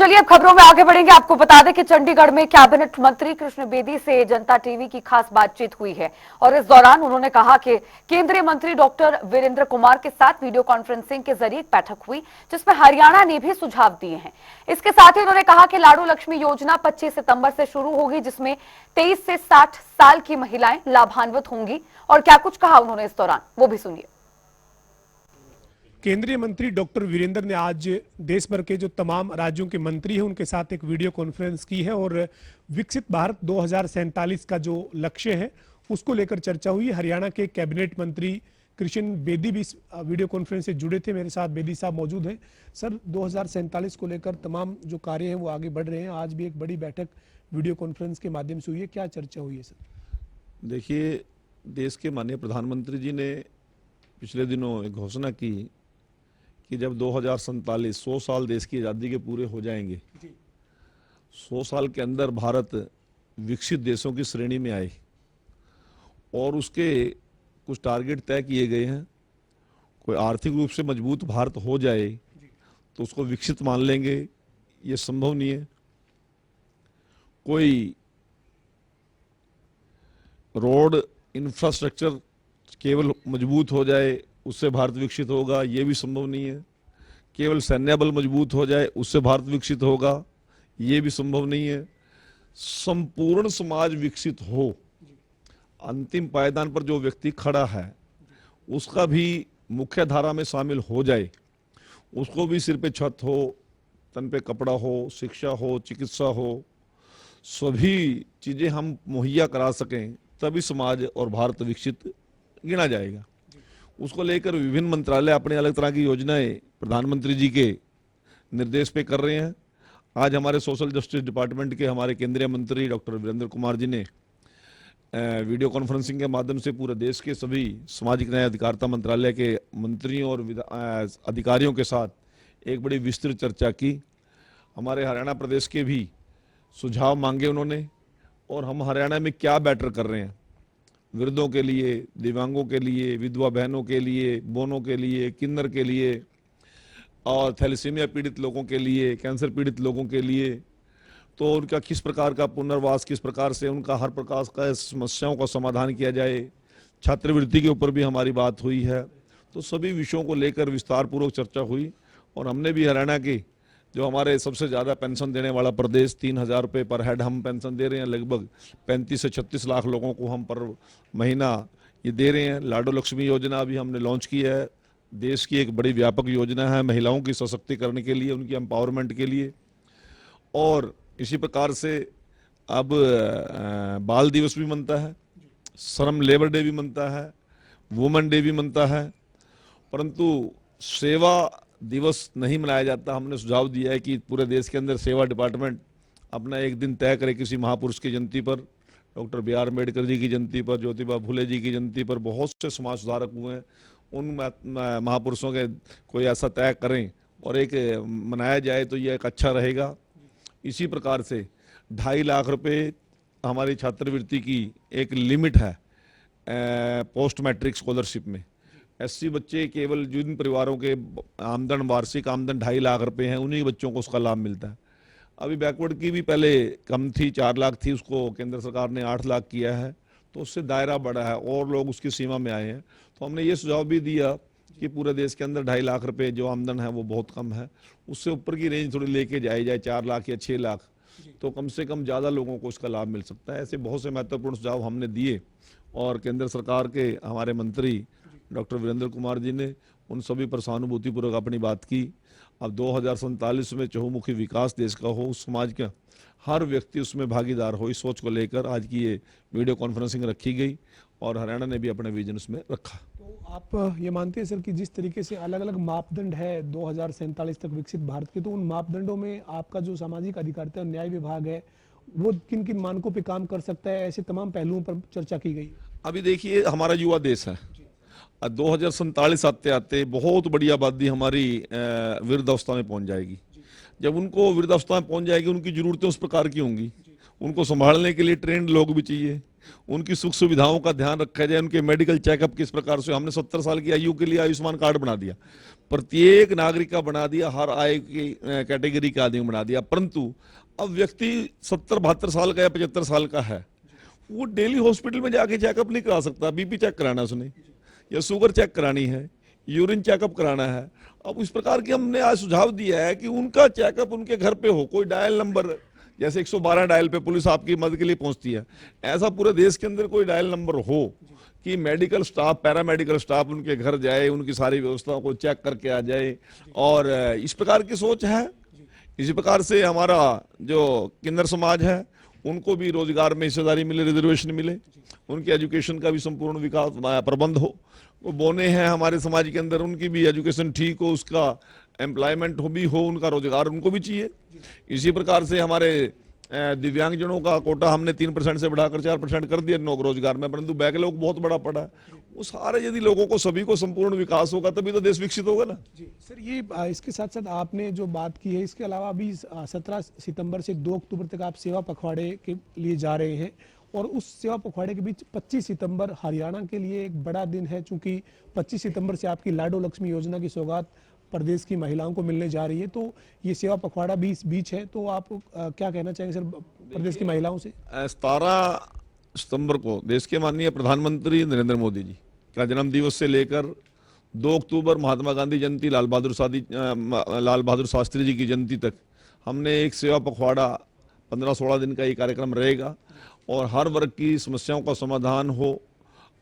चलिए अब खबरों में आगे बढ़ेंगे। आपको बता दें कि चंडीगढ़ में कैबिनेट मंत्री कृष्ण बेदी से जनता टीवी की खास बातचीत हुई है और इस दौरान उन्होंने कहा कि केंद्रीय मंत्री डॉक्टर वीरेंद्र कुमार के साथ वीडियो कॉन्फ्रेंसिंग के जरिए एक बैठक हुई जिसमें हरियाणा ने भी सुझाव दिए हैं। इसके साथ ही उन्होंने कहा कि लाडू लक्ष्मी योजना 25 सितंबर से शुरू होगी जिसमें 23 से 60 साल की महिलाएं लाभान्वित होंगी। और क्या कुछ कहा उन्होंने इस दौरान, वो भी सुनिए। केंद्रीय मंत्री डॉक्टर वीरेंद्र ने आज देश भर के जो तमाम राज्यों के मंत्री हैं उनके साथ एक वीडियो कॉन्फ्रेंस की है और विकसित भारत 2047 का जो लक्ष्य है उसको लेकर चर्चा हुई। हरियाणा के कैबिनेट मंत्री कृष्ण बेदी भी इस वीडियो कॉन्फ्रेंस से जुड़े थे। मेरे साथ बेदी साहब मौजूद हैं। सर, 2047 को लेकर तमाम जो कार्य हैं वो आगे बढ़ रहे हैं। आज भी एक बड़ी बैठक वीडियो कॉन्फ्रेंस के माध्यम से हुई है, क्या चर्चा हुई है सर? देखिए, देश के माननीय प्रधानमंत्री जी ने पिछले दिनों एक घोषणा की कि जब 2047 100 साल देश की आज़ादी के पूरे हो जाएंगे, 100 साल के अंदर भारत विकसित देशों की श्रेणी में आए और उसके कुछ टारगेट तय किए गए हैं। कोई आर्थिक रूप से मजबूत भारत हो जाए तो उसको विकसित मान लेंगे, ये संभव नहीं है। कोई रोड इंफ्रास्ट्रक्चर केवल मजबूत हो जाए उससे भारत विकसित होगा, ये भी संभव नहीं है। केवल सैन्य बल मजबूत हो जाए उससे भारत विकसित होगा, ये भी संभव नहीं है। संपूर्ण समाज विकसित हो, अंतिम पायदान पर जो व्यक्ति खड़ा है उसका भी मुख्य धारा में शामिल हो जाए, उसको भी सिर पे छत हो, तन पे कपड़ा हो, शिक्षा हो, चिकित्सा हो, सभी चीजें हम मुहैया करा सकें, तभी समाज और भारत विकसित गिना जाएगा। उसको लेकर विभिन्न मंत्रालय अपने अलग तरह की योजनाएं प्रधानमंत्री जी के निर्देश पे कर रहे हैं। आज हमारे सोशल जस्टिस डिपार्टमेंट के हमारे केंद्रीय मंत्री डॉक्टर वीरेंद्र कुमार जी ने वीडियो कॉन्फ्रेंसिंग के माध्यम से पूरे देश के सभी सामाजिक न्याय अधिकारिता मंत्रालय के मंत्रियों और अधिकारियों के साथ एक बड़ी विस्तृत चर्चा की। हमारे हरियाणा प्रदेश के भी सुझाव मांगे उन्होंने और हम हरियाणा में क्या बेटर कर रहे हैं, वृद्धों के लिए, दिव्यांगों के लिए, विधवा बहनों के लिए, बोनों के लिए, किन्नर के लिए और थैलेसीमिया पीड़ित लोगों के लिए, कैंसर पीड़ित लोगों के लिए, तो उनका किस प्रकार का पुनर्वास, किस प्रकार से उनका हर प्रकार का समस्याओं का समाधान किया जाए। छात्रवृत्ति के ऊपर भी हमारी बात हुई है। तो सभी विषयों को लेकर विस्तार पूर्वक चर्चा हुई और हमने भी हरियाणा के जो हमारे सबसे ज़्यादा पेंशन देने वाला प्रदेश, 3,000 रुपये पर हेड हम पेंशन दे रहे हैं। लगभग 35 से 36 लाख लोगों को हम पर महीना ये दे रहे हैं। लाडू लक्ष्मी योजना भी हमने लॉन्च की है। देश की एक बड़ी व्यापक योजना है महिलाओं की सशक्तिकरण के लिए, उनकी एम्पावरमेंट के लिए। और इसी प्रकार से अब बाल दिवस भी मनता है, श्रम लेबर डे भी मनता है, वुमेन डे भी मनता है, परंतु सेवा दिवस नहीं मनाया जाता। हमने सुझाव दिया है कि पूरे देश के अंदर सेवा डिपार्टमेंट अपना एक दिन तय करे किसी महापुरुष की जयंती पर, doctor B are Ambedkar ji की जयंती पर, ज्योतिबा फुले जी की जयंती पर, बहुत से समाज सुधारक हुए हैं, उन महापुरुषों के कोई ऐसा तय करें और एक मनाया जाए तो यह एक अच्छा रहेगा। इसी प्रकार से 2.5 लाख रुपये हमारी छात्रवृत्ति की एक लिमिट है पोस्ट मैट्रिक स्कॉलरशिप में। एससी बच्चे केवल जिन परिवारों के आमदन, वार्षिक आमदन 2.5 लाख रुपए हैं, उन्हीं बच्चों को उसका लाभ मिलता है। अभी बैकवर्ड की भी पहले कम थी, 4 लाख थी, उसको केंद्र सरकार ने 8 लाख किया है, तो उससे दायरा बढ़ा है और लोग उसकी सीमा में आए हैं। तो हमने ये सुझाव भी दिया कि पूरे देश के अंदर 2.5 लाख रुपए जो आमदन है वो बहुत कम है, उससे ऊपर की रेंज थोड़ी लेके जाए जाए 4 लाख या 6 लाख, तो कम से कम ज़्यादा लोगों को उसका लाभ मिल सकता है। ऐसे बहुत से महत्वपूर्ण सुझाव हमने दिए और केंद्र सरकार के हमारे मंत्री डॉक्टर वीरेंद्र कुमार जी ने उन सभी पर सहानुभूतिपूर्वक अपनी बात की। अब 2047 में चहुमुखी विकास देश का हो, उस समाज का हर व्यक्ति उसमें भागीदार हो, इस सोच को लेकर आज की ये वीडियो कॉन्फ्रेंसिंग रखी गई और हरियाणा ने भी अपना विजन उसमें रखा। तो आप ये मानते हैं सर कि जिस तरीके से अलग अलग मापदंड है 2047 तक विकसित भारत के, तो उन मापदंडों में आपका जो सामाजिक अधिकारिता और न्याय विभाग है वो किन किन मानकों पर काम कर सकता है, ऐसे तमाम पहलुओं पर चर्चा की गई? अभी देखिए, हमारा युवा देश है। 2047 आते आते बहुत बड़ी आबादी हमारी वृद्धावस्था में पहुंच जाएगी। जब उनको वृद्धावस्था में पहुंच जाएगी, उनकी जरूरतें उस प्रकार की होंगी, उनको संभालने के लिए ट्रेंड लोग भी चाहिए, उनकी सुख सुविधाओं का ध्यान रखा जाए, उनके मेडिकल चेकअप किस प्रकार से। हमने 70 साल की आयु के लिए आयुष्मान कार्ड बना दिया, प्रत्येक नागरिक का बना दिया, हर आय की कैटेगरी का आदमी बना दिया। परंतु अब व्यक्ति 70-72 साल का या 75 साल का है, वो डेली हॉस्पिटल में जाके चेकअप नहीं करा सकता। बीपी चेक कराना उसने, या शुगर चेक करानी है, यूरिन चेकअप कराना है। अब इस प्रकार की हमने आज सुझाव दिया है कि उनका चेकअप उनके घर पे हो। कोई डायल नंबर, जैसे 112 डायल पे पुलिस आपकी मदद के लिए पहुंचती है, ऐसा पूरे देश के अंदर कोई डायल नंबर हो कि मेडिकल स्टाफ, पैरामेडिकल स्टाफ उनके घर जाए, उनकी सारी व्यवस्थाओं को चेक करके आ जाए। और इस प्रकार की सोच है। इसी प्रकार से हमारा जो किन्नर समाज है, उनको भी रोजगार में हिस्सेदारी मिले, रिजर्वेशन मिले, उनके एजुकेशन का भी संपूर्ण विकास प्रबंध हो। वो बोने हैं हमारे समाज के अंदर, उनकी भी एजुकेशन ठीक हो, उसका एम्प्लॉयमेंट हो भी हो, उनका रोजगार उनको भी चाहिए। इसी प्रकार से हमारे दिव्यांगजनों का कोटा हमने 3% से बढ़ाकर 4% कर दिया नौकरी रोजगार में, परंतु बैकलॉग बहुत बड़ा पड़ा है। वो सारे यदि लोगों को, सभी को संपूर्ण विकास होगा, तभी तो देश विकसित होगा ना। जी सर, ये इसके साथ साथ आपने जो बात की है, इसके अलावा अभी 17 सितंबर से 2 अक्टूबर तक आप सेवा पखवाड़े के लिए जा रहे हैं, और उस सेवा पखवाड़े के बीच 25 सितंबर हरियाणा के लिए एक बड़ा दिन है, चूंकि 25 सितंबर से आपकी लाडो लक्ष्मी योजना की सौगात प्रदेश की महिलाओं को मिलने जा रही है। तो ये सेवा पखवाड़ा भी इस बीच है, तो आप क्या कहना चाहेंगे सर प्रदेश की महिलाओं से? 17 सितंबर को देश के माननीय प्रधानमंत्री नरेंद्र मोदी जी का जन्म दिवस से लेकर 2 अक्टूबर महात्मा गांधी जयंती, लाल बहादुर शास्त्री जी की जयंती तक हमने एक सेवा पखवाड़ा 15-16 दिन का ये कार्यक्रम रहेगा, और हर वर्ग की समस्याओं का समाधान हो,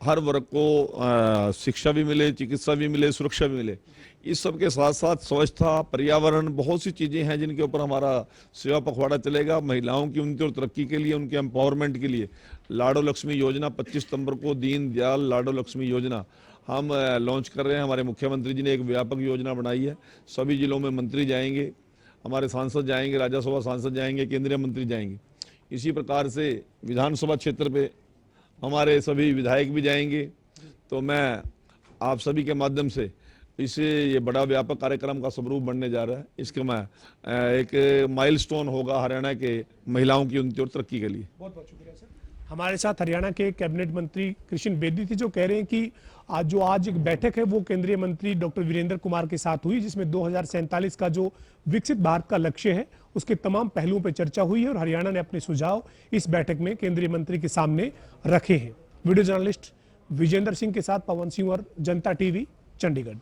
हर वर्ग को शिक्षा भी मिले, चिकित्सा भी मिले, सुरक्षा भी मिले। इस सब के साथ साथ स्वच्छता, पर्यावरण, बहुत सी चीजें हैं जिनके ऊपर हमारा सेवा पखवाड़ा चलेगा। महिलाओं की उन्नति और तरक्की के लिए, उनके एम्पावरमेंट के लिए लाडो लक्ष्मी योजना 25 सितंबर को, दीन दयाल लाडो लक्ष्मी योजना हम लॉन्च कर रहे हैं। हमारे मुख्यमंत्री जी ने एक व्यापक योजना बनाई है। सभी जिलों में मंत्री जाएंगे, हमारे सांसद जाएंगे, राज्यसभा सांसद जाएंगे, केंद्रीय मंत्री जाएंगे। इसी प्रकार से विधानसभा क्षेत्र पे हमारे सभी विधायक भी जाएंगे। तो मैं आप सभी के माध्यम से इसे, ये बड़ा व्यापक कार्यक्रम का स्वरूप बनने जा रहा है। इसके मैं एक माइलस्टोन होगा हरियाणा के महिलाओं की उन्नति और तरक्की के लिए। बहुत बहुत शुक्रिया सर। हमारे साथ हरियाणा के कैबिनेट मंत्री कृष्ण बेदी थी, जो कह रहे हैं कि आज एक बैठक है वो केंद्रीय मंत्री डॉक्टर वीरेंद्र कुमार के साथ हुई, जिसमें 2047 का जो विकसित भारत का लक्ष्य है उसके तमाम पहलुओं पर चर्चा हुई है, और हरियाणा ने अपने सुझाव इस बैठक में केंद्रीय मंत्री के सामने रखे हैं। वीडियो जर्नलिस्ट विजेंद्र सिंह के साथ पवन सिंह और जनता टीवी, चंडीगढ़।